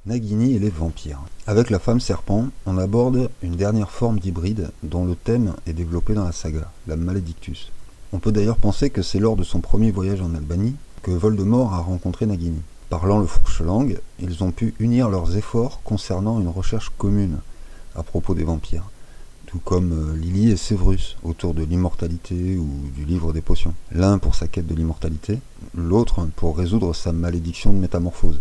Nagini et les vampires. Avec la femme serpent, on aborde une dernière forme d'hybride dont le thème est développé dans la saga, la Maledictus. On peut d'ailleurs penser que c'est lors de son premier voyage en Albanie que Voldemort a rencontré Nagini. Parlant le fourche-langue, ils ont pu unir leurs efforts concernant une recherche commune à propos des vampires, tout comme Lily et Severus autour de l'immortalité ou du livre des potions. L'un pour sa quête de l'immortalité, l'autre pour résoudre sa malédiction de métamorphose,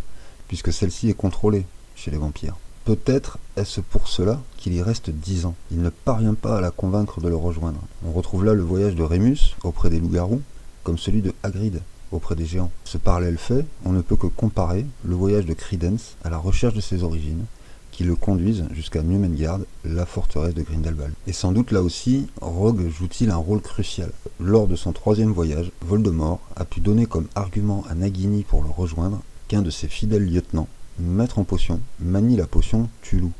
puisque celle-ci est contrôlée chez les vampires. Peut-être est-ce pour cela qu'il y reste 10 ans. Il ne parvient pas à la convaincre de le rejoindre. On retrouve là le voyage de Rémus auprès des loups-garous, comme celui de Hagrid auprès des géants. Ce parallèle fait, on ne peut que comparer le voyage de Credence à la recherche de ses origines, qui le conduisent jusqu'à Newmengard, la forteresse de Grindelwald. Et sans doute là aussi, Rogue joue-t-il un rôle crucial. Lors de son troisième voyage, Voldemort a pu donner comme argument à Nagini pour le rejoindre qu'un de ses fidèles lieutenants, maître en potion, manie la potion Tulou,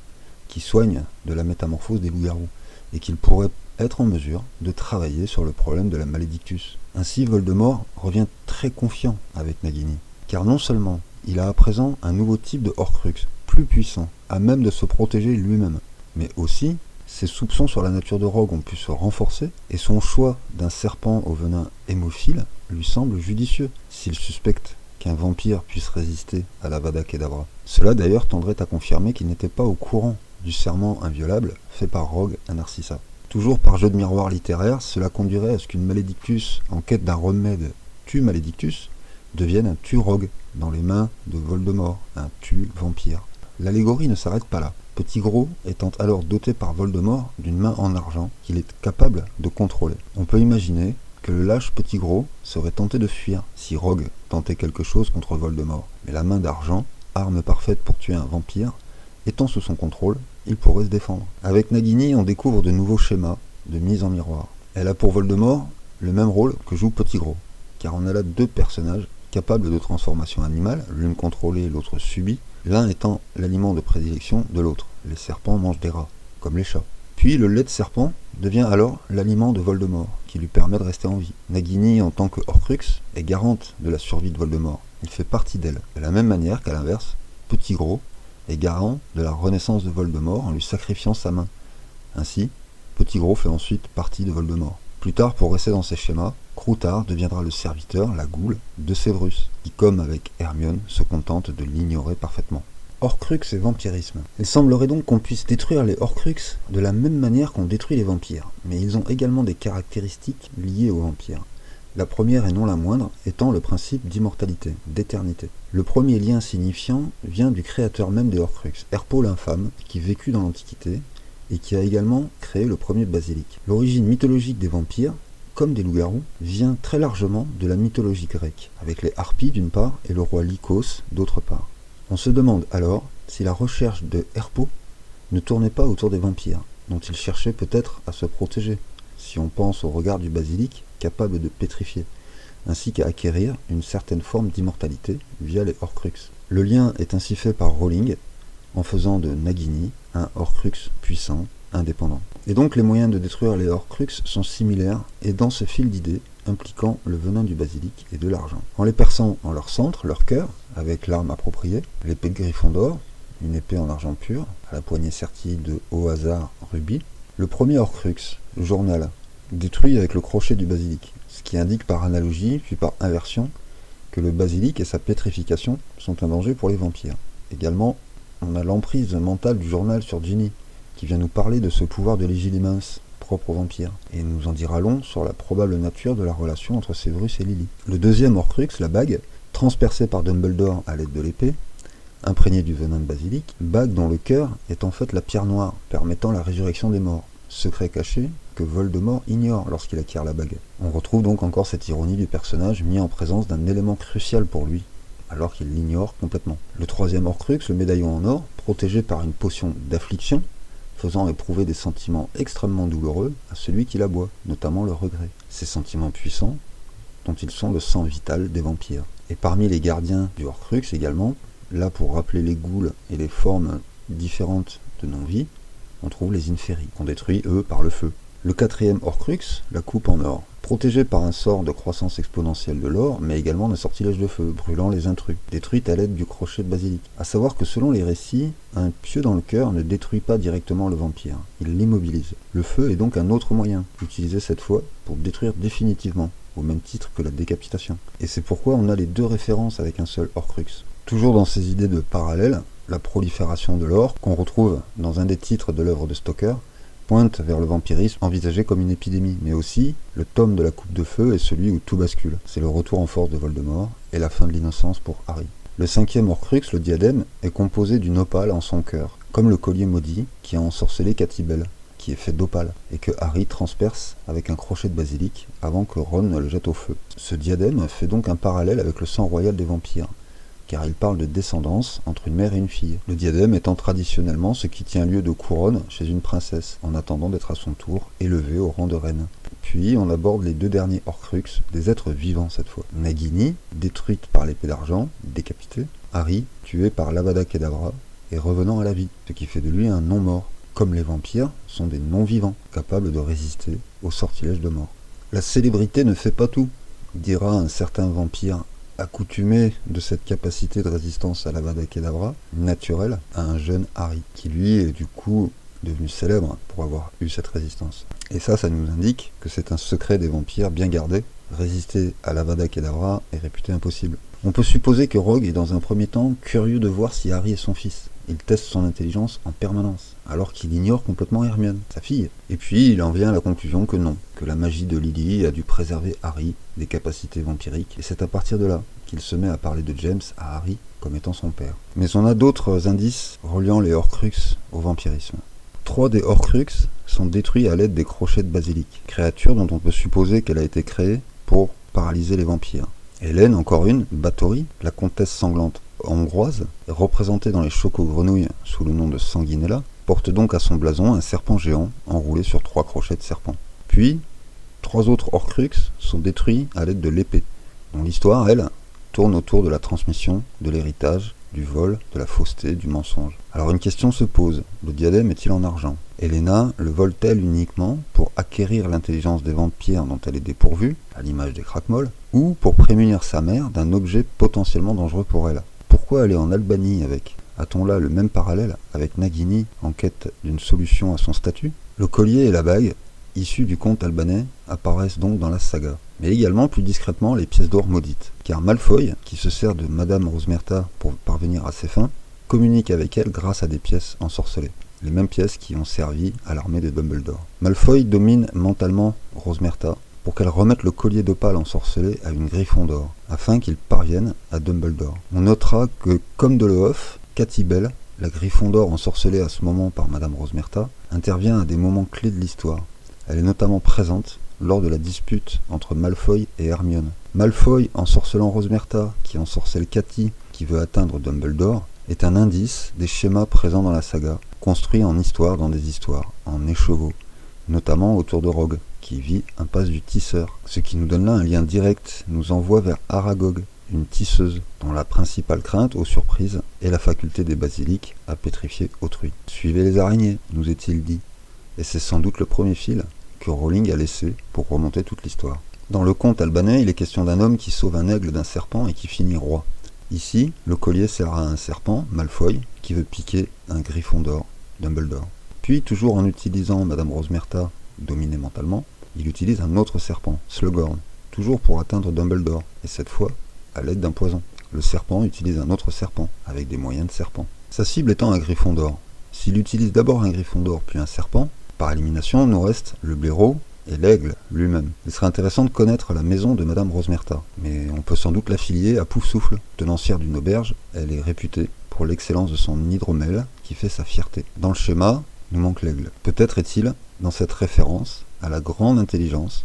qui soigne de la métamorphose des loups-garous, et qu'il pourrait être en mesure de travailler sur le problème de la Maledictus. Ainsi, Voldemort revient très confiant avec Nagini, car non seulement il a à présent un nouveau type de Horcrux, plus puissant, à même de se protéger lui-même, mais aussi ses soupçons sur la nature de Rogue ont pu se renforcer, et son choix d'un serpent au venin hémophile lui semble judicieux, s'il suspecte qu'un vampire puisse résister à l'Avada Kedavra. Cela d'ailleurs tendrait à confirmer qu'il n'était pas au courant du serment inviolable fait par Rogue à Narcissa. Toujours par jeu de miroir littéraire, cela conduirait à ce qu'une Maledictus en quête d'un remède tue Maledictus devienne un tue Rogue dans les mains de Voldemort, un tue vampire. L'allégorie ne s'arrête pas là. Petit Gros étant alors doté par Voldemort d'une main en argent qu'il est capable de contrôler. On peut imaginer que le lâche Petit Gros serait tenté de fuir si Rogue tentait quelque chose contre Voldemort. Mais la main d'argent, arme parfaite pour tuer un vampire, étant sous son contrôle, il pourrait se défendre. Avec Nagini, on découvre de nouveaux schémas de mise en miroir. Elle a pour Voldemort le même rôle que joue Petit Gros, car on a là deux personnages capables de transformation animale, l'une contrôlée et l'autre subie, l'un étant l'aliment de prédilection de l'autre. Les serpents mangent des rats, comme les chats. Puis le lait de serpent devient alors l'aliment de Voldemort, qui lui permet de rester en vie. Nagini, en tant que Horcrux, est garante de la survie de Voldemort. Il fait partie d'elle. De la même manière qu'à l'inverse, Petit Gros est garant de la renaissance de Voldemort en lui sacrifiant sa main. Ainsi, Petit Gros fait ensuite partie de Voldemort. Plus tard, pour rester dans ces schémas, Croutard deviendra le serviteur, la goule, de Severus, qui, comme avec Hermione, se contente de l'ignorer parfaitement. Horcrux et vampirisme. Il semblerait donc qu'on puisse détruire les Horcrux de la même manière qu'on détruit les vampires, mais ils ont également des caractéristiques liées aux vampires. La première et non la moindre étant le principe d'immortalité, d'éternité. Le premier lien signifiant vient du créateur même des Horcrux, Herpo l'infâme, qui vécut dans l'Antiquité et qui a également créé le premier basilic. L'origine mythologique des vampires, comme des loups-garous, vient très largement de la mythologie grecque, avec les harpies d'une part et le roi Lycos d'autre part. On se demande alors si la recherche de Herpo ne tournait pas autour des vampires, dont il cherchait peut-être à se protéger, si on pense au regard du basilic capable de pétrifier, ainsi qu'à acquérir une certaine forme d'immortalité via les Horcrux. Le lien est ainsi fait par Rowling, en faisant de Nagini un Horcrux puissant, indépendant. Et donc les moyens de détruire les Horcrux sont similaires et dans ce fil d'idées impliquant le venin du basilic et de l'argent. En les perçant en leur centre, leur cœur, avec l'arme appropriée, l'épée de Gryffondor, une épée en argent pur, à la poignée sertie de au hasard rubis, le premier Horcrux, le journal, détruit avec le crochet du basilic, ce qui indique par analogie, puis par inversion, que le basilic et sa pétrification sont un danger pour les vampires. Également, on a l'emprise mentale du journal sur Ginny, qui vient nous parler de ce pouvoir de légilimens propre aux vampires, et nous en dira long sur la probable nature de la relation entre Severus et Lily. Le deuxième Horcrux, la bague, transpercée par Dumbledore à l'aide de l'épée, imprégnée du venin de basilic, bague dont le cœur est en fait la pierre noire, permettant la résurrection des morts, secret caché que Voldemort ignore lorsqu'il acquiert la bague. On retrouve donc encore cette ironie du personnage mis en présence d'un élément crucial pour lui, alors qu'il l'ignore complètement. Le troisième Horcrux, le médaillon en or, protégé par une potion d'affliction, faisant éprouver des sentiments extrêmement douloureux à celui qui la boit, notamment le regret. Ces sentiments puissants, dont ils sont le sang vital des vampires. Et parmi les gardiens du Horcrux également, là pour rappeler les ghouls et les formes différentes de non-vie, on trouve les Inferi, qu'on détruit eux par le feu. Le quatrième Horcrux, la coupe en or, protégée par un sort de croissance exponentielle de l'or, mais également d'un sortilège de feu, brûlant les intrus, détruite à l'aide du crochet de basilic. A savoir que selon les récits, un pieu dans le cœur ne détruit pas directement le vampire, il l'immobilise. Le feu est donc un autre moyen, utilisé cette fois pour détruire définitivement, au même titre que la décapitation. Et c'est pourquoi on a les deux références avec un seul Horcrux. Toujours dans ces idées de parallèle, la prolifération de l'or, qu'on retrouve dans un des titres de l'œuvre de Stoker, pointe vers le vampirisme envisagé comme une épidémie, mais aussi le tome de la coupe de feu est celui où tout bascule. C'est le retour en force de Voldemort et la fin de l'innocence pour Harry. Le 5e Horcrux, le diadème, est composé d'une opale en son cœur, comme le collier maudit qui a ensorcelé Katy Bell, qui est fait d'opale, et que Harry transperce avec un crochet de basilic avant que Ron ne le jette au feu. Ce diadème fait donc un parallèle avec le sang royal des vampires, car il parle de descendance entre une mère et une fille. Le diadème étant traditionnellement ce qui tient lieu de couronne chez une princesse, en attendant d'être à son tour élevée au rang de reine. Puis on aborde les deux derniers Horcrux, des êtres vivants cette fois. Nagini, détruite par l'épée d'argent, décapitée. Harry, tué par l'Avada Kedavra, et revenant à la vie, ce qui fait de lui un non-mort. Comme les vampires, sont des non-vivants, capables de résister au sortilège de mort. La célébrité ne fait pas tout, dira un certain vampire accoutumé de cette capacité de résistance à l'Avada Kedavra, naturelle, à un jeune Harry, qui lui est du coup devenu célèbre pour avoir eu cette résistance. Et ça nous indique que c'est un secret des vampires bien gardé. Résister à l'Avada Kedavra est réputé impossible. On peut supposer que Rogue est dans un premier temps curieux de voir si Harry est son fils. Il teste son intelligence en permanence, alors qu'il ignore complètement Hermione, sa fille. Et puis il en vient à la conclusion que non, que la magie de Lily a dû préserver Harry des capacités vampiriques, et c'est à partir de là qu'il se met à parler de James à Harry comme étant son père. Mais on a d'autres indices reliant les Horcrux au vampirisme. 3 des Horcrux sont détruits à l'aide des crochets de basilic, créature dont on peut supposer qu'elle a été créée pour paralyser les vampires. Hélène, encore une, Bathory, la comtesse sanglante hongroise, représentée dans les Choco-grenouilles sous le nom de Sanguinella, porte donc à son blason un serpent géant enroulé sur 3 crochets de serpent. Puis, 3 autres Horcrux sont détruits à l'aide de l'épée, dont l'histoire, elle, tourne autour de la transmission, de l'héritage, du vol, de la fausseté, du mensonge. Alors une question se pose, le diadème est-il en argent? Helena le vole-t-elle uniquement pour acquérir l'intelligence des vampires dont elle est dépourvue, à l'image des craquemolles, ou pour prémunir sa mère d'un objet potentiellement dangereux pour elle? Pourquoi aller en Albanie avec? A-t-on là le même parallèle avec Nagini en quête d'une solution à son statut? Le collier et la bague, issus du conte albanais, apparaissent donc dans la saga. Mais également plus discrètement les pièces d'or maudites, car Malfoy, qui se sert de Madame Rosmerta pour parvenir à ses fins, communique avec elle grâce à des pièces ensorcelées, les mêmes pièces qui ont servi à l'armée de Dumbledore. Malfoy domine mentalement Rosmerta pour qu'elle remette le collier d'opale ensorcelé à une Gryffondor, afin qu'il parvienne à Dumbledore. On notera que, comme de Lohoff, Katy Bell, la Gryffondor ensorcelée à ce moment par Madame Rosmerta, intervient à des moments clés de l'histoire. Elle est notamment présente lors de la dispute entre Malfoy et Hermione. Malfoy ensorcelant Rosmerta, qui ensorcelle Katy, qui veut atteindre Dumbledore, est un indice des schémas présents dans la saga, construits en histoire dans des histoires, en écheveau, notamment autour de Rogue, qui vit impasse du tisseur. Ce qui nous donne là un lien direct, nous envoie vers Aragog, une tisseuse, dont la principale crainte, aux surprises, est la faculté des basiliques à pétrifier autrui. Suivez les araignées, nous est-il dit, et c'est sans doute le premier fil que Rowling a laissé pour remonter toute l'histoire. Dans le conte albanais, il est question d'un homme qui sauve un aigle d'un serpent et qui finit roi. Ici, le collier sert à un serpent, Malfoy, qui veut piquer un Gryffondor, Dumbledore. Puis, toujours en utilisant Madame Rosmerta, dominée mentalement, il utilise un autre serpent, Slughorn, toujours pour atteindre Dumbledore, et cette fois à l'aide d'un poison. Le serpent utilise un autre serpent, avec des moyens de serpent. Sa cible étant un Gryffondor. S'il utilise d'abord un Gryffondor puis un serpent, par élimination, nous reste le blaireau et l'aigle lui-même. Il serait intéressant de connaître la maison de Madame Rosmerta, mais on peut sans doute l'affilier à Poufsouffle. Tenancière d'une auberge, elle est réputée pour l'excellence de son hydromel qui fait sa fierté. Dans le schéma, nous manque l'aigle. Peut-être est-il dans cette référence à la grande intelligence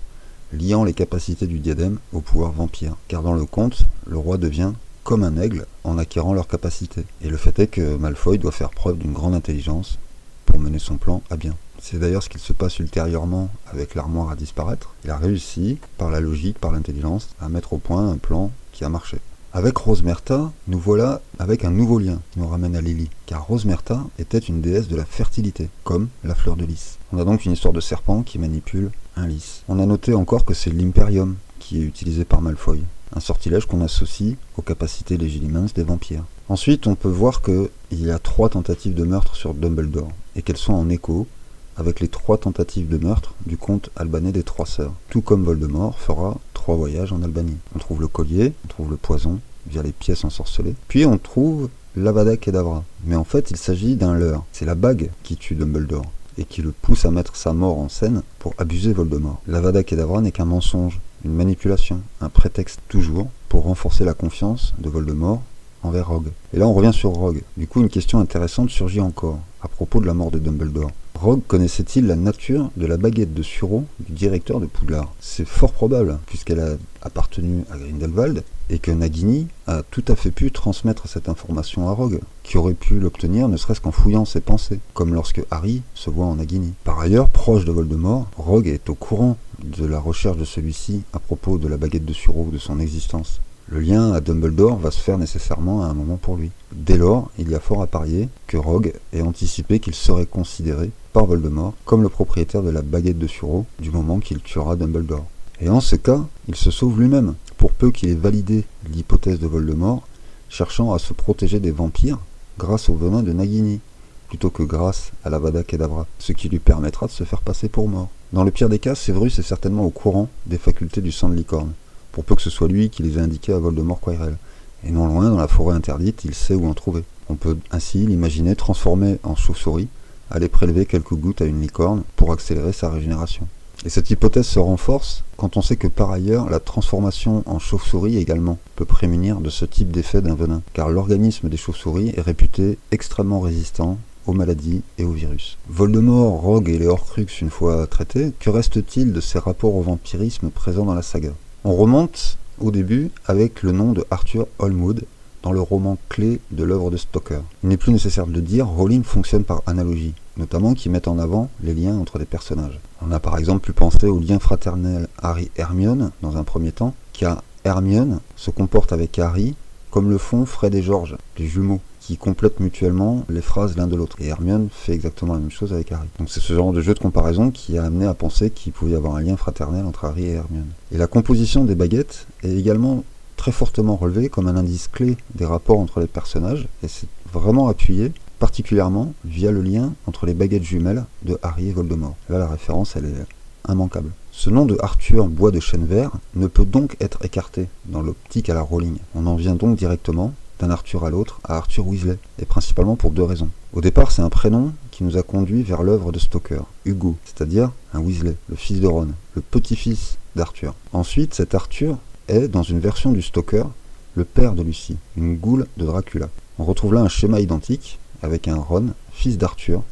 liant les capacités du diadème au pouvoir vampire. Car dans le conte, le roi devient comme un aigle en acquérant leurs capacités. Et le fait est que Malfoy doit faire preuve d'une grande intelligence pour mener son plan à bien. C'est d'ailleurs ce qu'il se passe ultérieurement avec l'armoire à disparaître. Il a réussi, par la logique, par l'intelligence, à mettre au point un plan qui a marché. Avec Rosmerta, nous voilà avec un nouveau lien qui nous ramène à Lily, car Rosmerta était une déesse de la fertilité, comme la fleur de lys. On a donc une histoire de serpent qui manipule un lys. On a noté encore que c'est l'Imperium qui est utilisé par Malfoy, un sortilège qu'on associe aux capacités légilimens des vampires. Ensuite, on peut voir qu'il y a 3 tentatives de meurtre sur Dumbledore, et qu'elles sont en écho avec les 3 tentatives de meurtre du conte albanais des 3 sœurs. Tout comme Voldemort fera 3 voyages en Albanie. On trouve le collier, on trouve le poison, via les pièces ensorcelées, puis on trouve l'Avada Kedavra. Mais en fait, il s'agit d'un leurre. C'est la bague qui tue Dumbledore, et qui le pousse à mettre sa mort en scène pour abuser Voldemort. L'Avada Kedavra n'est qu'un mensonge, une manipulation, un prétexte toujours pour renforcer la confiance de Voldemort envers Rogue. Et là on revient sur Rogue. Du coup une question intéressante surgit encore, à propos de la mort de Dumbledore. Rogue connaissait-il la nature de la baguette de sureau du directeur de Poudlard? C'est fort probable, puisqu'elle a appartenu à Grindelwald, et que Nagini a tout à fait pu transmettre cette information à Rogue, qui aurait pu l'obtenir ne serait-ce qu'en fouillant ses pensées, comme lorsque Harry se voit en Nagini. Par ailleurs, proche de Voldemort, Rogue est au courant de la recherche de celui-ci à propos de la baguette de sureau, de son existence. Le lien à Dumbledore va se faire nécessairement à un moment pour lui. Dès lors, il y a fort à parier que Rogue ait anticipé qu'il serait considéré par Voldemort comme le propriétaire de la baguette de sureau du moment qu'il tuera Dumbledore. Et en ce cas, il se sauve lui-même, pour peu qu'il ait validé l'hypothèse de Voldemort, cherchant à se protéger des vampires grâce au venin de Nagini, plutôt que grâce à l'Avada Kedavra, ce qui lui permettra de se faire passer pour mort. Dans le pire des cas, Severus est certainement au courant des facultés du sang de licorne, pour peu que ce soit lui qui les ait indiqués à Voldemort Quirrell. Et non loin, dans la forêt interdite, il sait où en trouver. On peut ainsi l'imaginer transformé en chauve-souris, aller prélever quelques gouttes à une licorne pour accélérer sa régénération. Et cette hypothèse se renforce quand on sait que par ailleurs, la transformation en chauve-souris également peut prémunir de ce type d'effet d'un venin, car l'organisme des chauves-souris est réputé extrêmement résistant aux maladies et aux virus. Voldemort, Rogue et les Horcruxes une fois traités, que reste-t-il de ces rapports au vampirisme présents dans la saga? On remonte au début avec le nom de Arthur Holmwood dans le roman clé de l'œuvre de Stoker. Il n'est plus nécessaire de le dire, Rowling fonctionne par analogie, notamment qui met en avant les liens entre les personnages. On a par exemple pu penser au lien fraternel Harry-Hermione dans un premier temps, car Hermione se comporte avec Harry comme le font Fred et George, les jumeaux, qui complètent mutuellement les phrases l'un de l'autre. Et Hermione fait exactement la même chose avec Harry. Donc c'est ce genre de jeu de comparaison qui a amené à penser qu'il pouvait y avoir un lien fraternel entre Harry et Hermione. Et la composition des baguettes est également très fortement relevée comme un indice clé des rapports entre les personnages, et c'est vraiment appuyé, particulièrement via le lien entre les baguettes jumelles de Harry et Voldemort. Là la référence elle est immanquable. Ce nom de Arthur Bois de Chêne Vert ne peut donc être écarté dans l'optique à la Rowling. On en vient donc directement d'un Arthur à l'autre à Arthur Weasley, et principalement pour 2 raisons. Au départ, c'est un prénom qui nous a conduit vers l'œuvre de Stoker, Hugo, c'est-à-dire un Weasley, le fils de Ron, le petit-fils d'Arthur. Ensuite, cet Arthur est, dans une version du Stoker, le père de Lucie, une goule de Dracula. On retrouve là un schéma identique, avec un Ron, fils d'Arthur,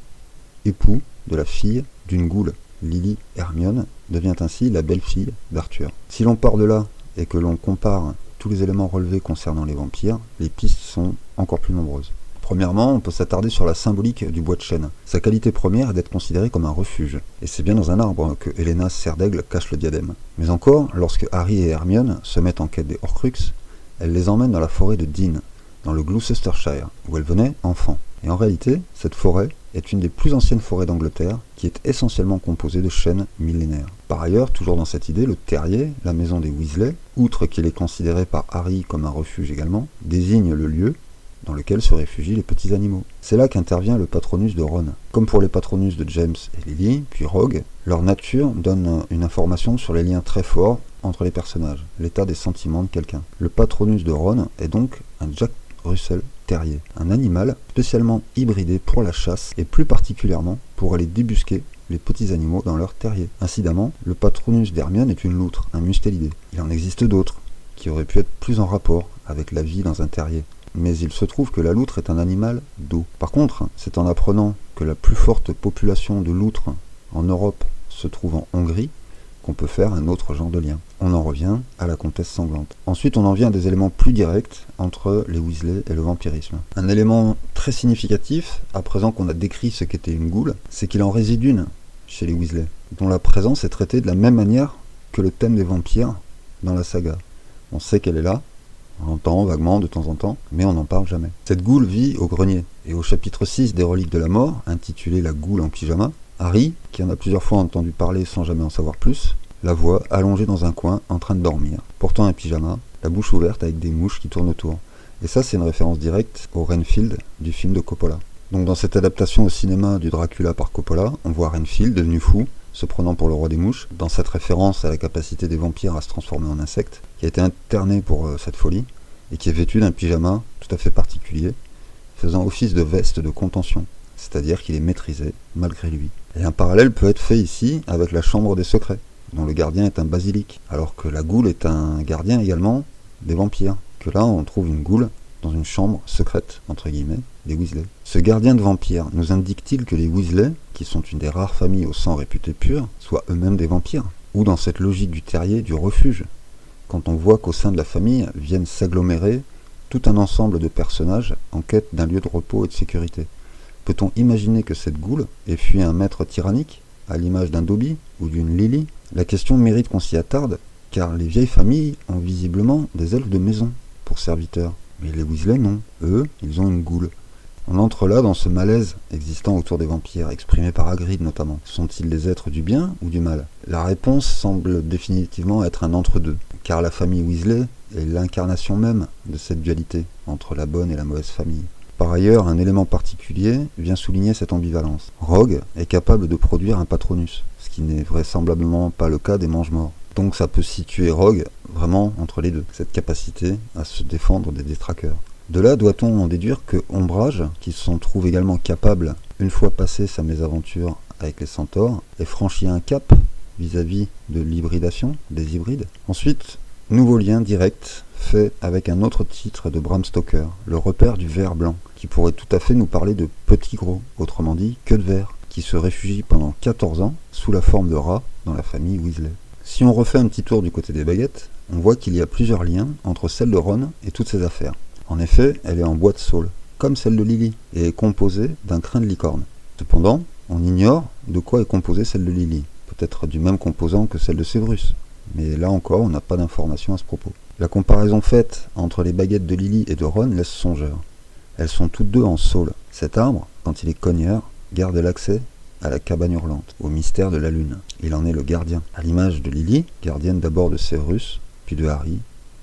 époux de la fille d'une goule. Lily Hermione devient ainsi la belle-fille d'Arthur. Si l'on part de là, et que l'on compare tous les éléments relevés concernant les vampires, les pistes sont encore plus nombreuses. Premièrement, on peut s'attarder sur la symbolique du bois de chêne. Sa qualité première est d'être considéré comme un refuge, et c'est bien dans un arbre que Helena Serre d'Aigle cache le diadème. Mais encore, lorsque Harry et Hermione se mettent en quête des Horcruxes, elle les emmène dans la forêt de Dean, dans le Gloucestershire, où elle venait enfant. Et en réalité, cette forêt est une des plus anciennes forêts d'Angleterre, qui est essentiellement composée de chênes millénaires. Par ailleurs, toujours dans cette idée, le terrier, la maison des Weasley, outre qu'il est considéré par Harry comme un refuge également, désigne le lieu dans lequel se réfugient les petits animaux. C'est là qu'intervient le patronus de Ron. Comme pour les patronus de James et Lily, puis Rogue, leur nature donne une information sur les liens très forts entre les personnages, l'état des sentiments de quelqu'un. Le patronus de Ron est donc un Jack Russell Terrier, un animal spécialement hybridé pour la chasse et plus particulièrement pour aller débusquer les petits animaux dans leur terrier. Incidemment, le patronus d'Hermione est une loutre, un mustélidé. Il en existe d'autres qui auraient pu être plus en rapport avec la vie dans un terrier. Mais il se trouve que la loutre est un animal d'eau. Par contre, c'est en apprenant que la plus forte population de loutres en Europe se trouve en Hongrie qu'on peut faire un autre genre de lien. On en revient à la comtesse sanglante. Ensuite, on en vient à des éléments plus directs entre les Weasley et le vampirisme. Un élément très significatif, à présent qu'on a décrit ce qu'était une goule, c'est qu'il en réside une chez les Weasley, dont la présence est traitée de la même manière que le thème des vampires dans la saga. On sait qu'elle est là, On l'entend vaguement de temps en temps, mais on n'en parle jamais. Cette goule vit au grenier, et au chapitre 6 des Reliques de la Mort, intitulé La goule en pyjama, Harry, qui en a plusieurs fois entendu parler sans jamais en savoir plus, la voit allongée dans un coin en train de dormir, portant un pyjama, la bouche ouverte avec des mouches qui tournent autour. Et ça, c'est une référence directe au Renfield du film de Coppola. Donc dans cette adaptation au cinéma du Dracula par Coppola, on voit Renfield devenu fou, se prenant pour le roi des mouches, dans cette référence à la capacité des vampires à se transformer en insectes, qui a été interné pour cette folie, et qui est vêtu d'un pyjama tout à fait particulier, faisant office de veste de contention, c'est-à-dire qu'il est maîtrisé malgré lui. Et un parallèle peut être fait ici avec la chambre des secrets, dont le gardien est un basilic, alors que la goule est un gardien également des vampires, que là on trouve une goule dans une chambre secrète, entre guillemets, des Weasley. Ce gardien de vampires nous indique-t-il que les Weasley, qui sont une des rares familles au sang réputé pur, soient eux-mêmes des vampires? Ou dans cette logique du terrier, du refuge, quand on voit qu'au sein de la famille viennent s'agglomérer tout un ensemble de personnages en quête d'un lieu de repos et de sécurité? Peut-on imaginer que cette goule ait fui un maître tyrannique, à l'image d'un Dobby ou d'une Lily? La question mérite qu'on s'y attarde, car les vieilles familles ont visiblement des elfes de maison pour serviteurs. Mais les Weasley non, eux, ils ont une goule. On entre là dans ce malaise existant autour des vampires, exprimé par Hagrid notamment. Sont-ils des êtres du bien ou du mal? La réponse semble définitivement être un entre-deux, car la famille Weasley est l'incarnation même de cette dualité entre la bonne et la mauvaise famille. Par ailleurs, un élément particulier vient souligner cette ambivalence. Rogue est capable de produire un Patronus, ce qui n'est vraisemblablement pas le cas des Mange-Morts. Donc ça peut situer Rogue vraiment entre les deux, cette capacité à se défendre des détraqueurs. De là, doit-on en déduire que Ombrage, qui s'en trouve également capable, une fois passé sa mésaventure avec les centaures, ait franchi un cap vis-à-vis de l'hybridation, des hybrides? Ensuite, nouveau lien direct fait avec un autre titre de Bram Stoker, Le repère du ver blanc, qui pourrait tout à fait nous parler de Petit Gros, autrement dit queue de ver, qui se réfugie pendant 14 ans sous la forme de rat dans la famille Weasley. Si on refait un petit tour du côté des baguettes, on voit qu'il y a plusieurs liens entre celle de Ron et toutes ses affaires. En effet, elle est en bois de saule, comme celle de Lily, et est composée d'un crin de licorne. Cependant, on ignore de quoi est composée celle de Lily, peut-être du même composant que celle de Severus, mais là encore on n'a pas d'informations à ce propos. La comparaison faite entre les baguettes de Lily et de Ron laisse songeur. Elles sont toutes deux en saule. Cet arbre, quand il est cogneur, garde l'accès à la cabane hurlante, au mystère de la lune. Il en est le gardien, à l'image de Lily, gardienne d'abord de Severus, puis de Harry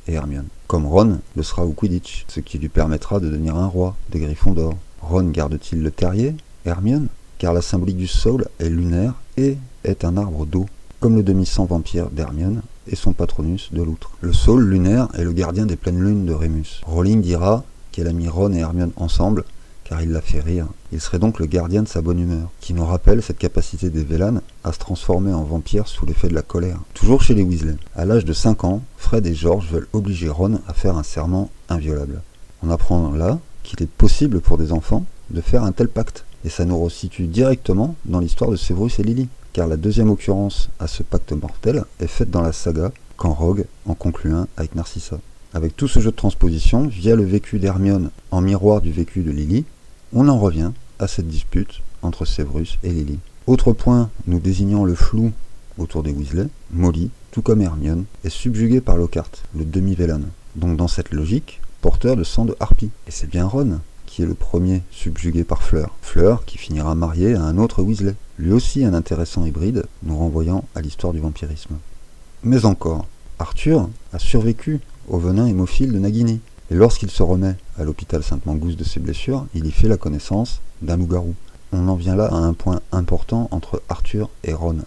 et Hermione. Comme Ron le sera au Quidditch, ce qui lui permettra de devenir un roi des Griffons d'or. Ron garde-t-il le terrier? Hermione? Car la symbolique du saule est lunaire et est un arbre d'eau, comme le demi-sang vampire d'Hermione et son Patronus de l'outre. Le saule lunaire est le gardien des pleines lunes de Rémus. Rowling dira qu'elle a mis Ron et Hermione ensemble car il l'a fait rire. Il serait donc le gardien de sa bonne humeur, qui nous rappelle cette capacité des Vélanes à se transformer en vampire sous l'effet de la colère. Toujours chez les Weasley, à l'âge de 5 ans, Fred et George veulent obliger Ron à faire un serment inviolable. On apprend là qu'il est possible pour des enfants de faire un tel pacte, et ça nous resitue directement dans l'histoire de Severus et Lily, car la deuxième occurrence à ce pacte mortel est faite dans la saga, quand Rogue en conclut un avec Narcissa. Avec tout ce jeu de transposition, via le vécu d'Hermione en miroir du vécu de Lily, on en revient à cette dispute entre Severus et Lily. Autre point nous désignant le flou autour des Weasley, Molly, tout comme Hermione, est subjuguée par Lockhart, le demi-Vélan. Donc dans cette logique, porteur de sang de harpie. Et c'est bien Ron qui est le premier subjugué par Fleur. Fleur qui finira mariée à un autre Weasley, lui aussi un intéressant hybride, nous renvoyant à l'histoire du vampirisme. Mais encore, Arthur a survécu au venin hémophile de Nagini. Et lorsqu'il se remet à l'hôpital Sainte-Mangouste de ses blessures, il y fait la connaissance d'un loup-garou. On en vient là à un point important entre Arthur et Ron.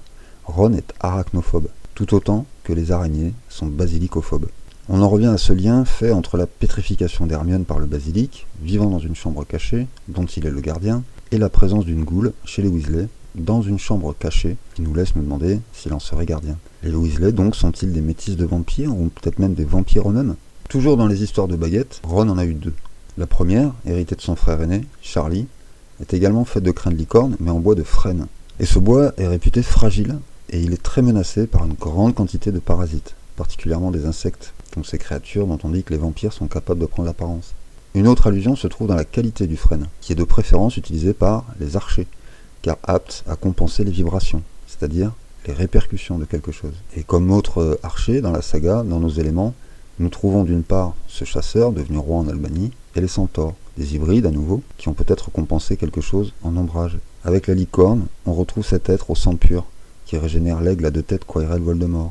Ron est arachnophobe, tout autant que les araignées sont basilicophobes. On en revient à ce lien fait entre la pétrification d'Hermione par le basilic, vivant dans une chambre cachée, dont il est le gardien, et la présence d'une goule chez les Weasley, dans une chambre cachée, qui nous laisse nous demander s'il en serait gardien. Les Weasley donc sont-ils des métis de vampires, ou peut-être même des vampires eux-mêmes? Toujours dans les histoires de baguettes, Ron en a eu deux. La première, héritée de son frère aîné, Charlie, est également faite de crin de licorne, mais en bois de frêne. Et ce bois est réputé fragile, et il est très menacé par une grande quantité de parasites, particulièrement des insectes, donc ces créatures dont on dit que les vampires sont capables de prendre l'apparence. Une autre allusion se trouve dans la qualité du frêne, qui est de préférence utilisé par les archers, car apte à compenser les vibrations, c'est-à-dire les répercussions de quelque chose. Et comme autre archer dans la saga, dans nos éléments, Nous trouvons d'une part ce chasseur devenu roi en Albanie, et les centaures, des hybrides à nouveau, qui ont peut-être compensé quelque chose en ombrage. Avec la licorne, on retrouve cet être au sang pur, qui régénère l'aigle à deux têtes Quaerelle Voldemort.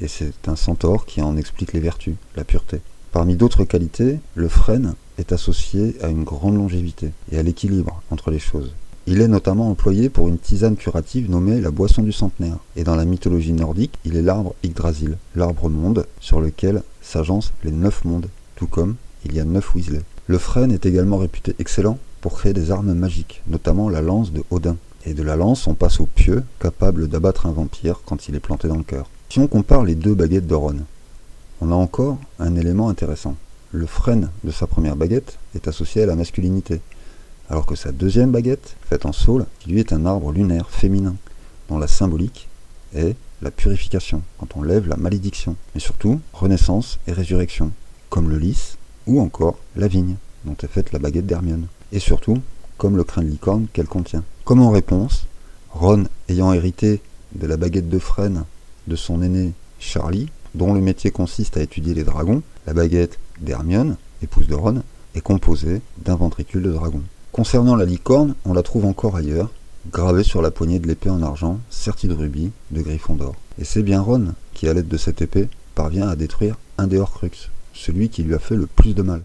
Et c'est un centaure qui en explique les vertus, la pureté. Parmi d'autres qualités, le frêne est associé à une grande longévité et à l'équilibre entre les choses. Il est notamment employé pour une tisane curative nommée la boisson du centenaire. Et dans la mythologie nordique, il est l'arbre Yggdrasil, l'arbre monde sur lequel s'agencent les 9 mondes, tout comme il y a 9 Weasley. Le frêne est également réputé excellent pour créer des armes magiques, notamment la lance de Odin. Et de la lance, on passe au pieu, capable d'abattre un vampire quand il est planté dans le cœur. Si on compare les deux baguettes de Ron, on a encore un élément intéressant. Le frêne de sa première baguette est associé à la masculinité, alors que sa deuxième baguette, faite en saule, qui lui est un arbre lunaire féminin, dont la symbolique est la purification, quand on lève la malédiction, mais surtout renaissance et résurrection, comme le lys ou encore la vigne, dont est faite la baguette d'Hermione, et surtout comme le crin de licorne qu'elle contient. Comme en réponse, Ron, ayant hérité de la baguette de frêne de son aîné Charlie, dont le métier consiste à étudier les dragons, la baguette d'Hermione, épouse de Ron, est composée d'un ventricule de dragon. Concernant la licorne, on la trouve encore ailleurs, gravée sur la poignée de l'épée en argent, sertie de rubis, de Gryffondor. Et c'est bien Ron qui, à l'aide de cette épée, parvient à détruire un des Horcruxes, celui qui lui a fait le plus de mal.